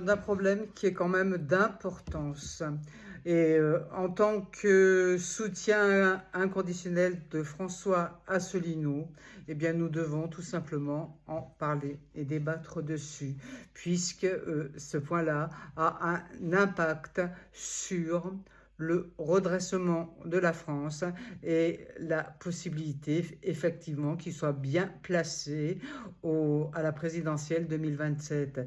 d'un problème qui est quand même d'importance. Et en tant que soutien inconditionnel de François Asselineau, eh bien, nous devons tout simplement en parler et débattre dessus, puisque ce point-là a un impact sur le redressement de la France et la possibilité effectivement qu'il soit bien placé à la présidentielle 2027.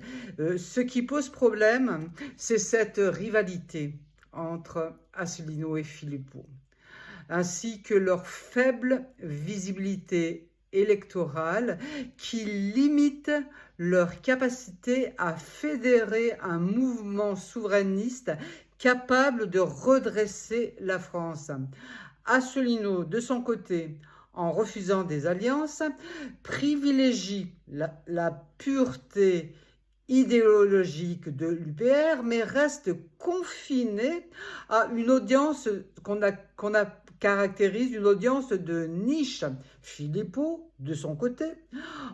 Ce qui pose problème, c'est cette rivalité entre Asselineau et Philippot, ainsi que leur faible visibilité électorale qui limite leur capacité à fédérer un mouvement souverainiste capable de redresser la France. Asselineau, de son côté, en refusant des alliances, privilégie la pureté idéologique de l'UPR, mais reste confiné à une audience qu'on caractérise, une audience de niche. Philippot, de son côté,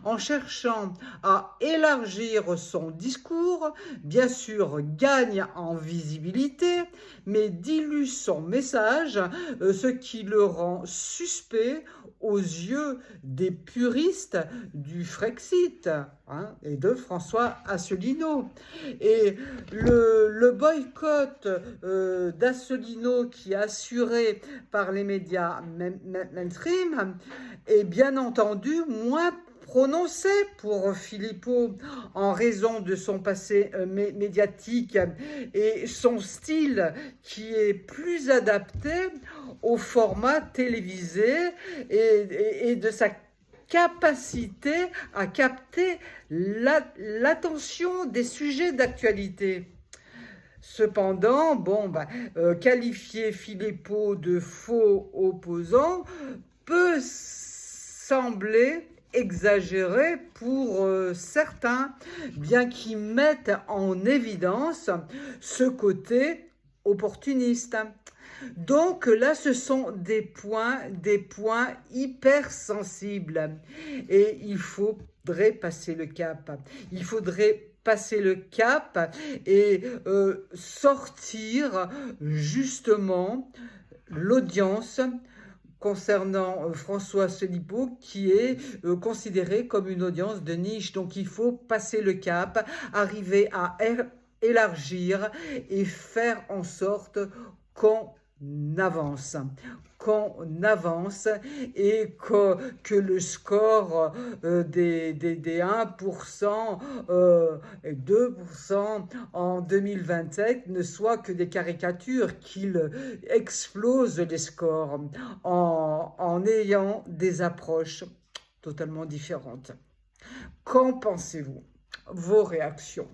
en cherchant à élargir son discours, bien sûr gagne en visibilité, mais dilue son message, ce qui le rend suspect aux yeux des puristes du Frexit et de François Asselineau. Et le boycott d'Asselineau qui est assuré par les médias mainstream est bien entendu moins prononcé pour Philippot en raison de son passé médiatique et son style qui est plus adapté au format télévisé et de sa capacité à capter l'attention des sujets d'actualité. Cependant, qualifier Philippot de faux opposant peut sembler exagéré pour certains, bien qu'ils mettent en évidence ce côté opportuniste. Donc là, ce sont des points hyper sensibles et il faudrait passer le cap. Il faudrait passer le cap et sortir justement l'audience concernant François Asselineau qui est considéré comme une audience de niche. Donc il faut passer le cap, arriver à élargir et faire en sorte qu'on avance et que le score des 1% et 2% en 2027 ne soit que des caricatures, qu'il explose les scores en ayant des approches totalement différentes. Qu'en pensez-vous? Vos réactions?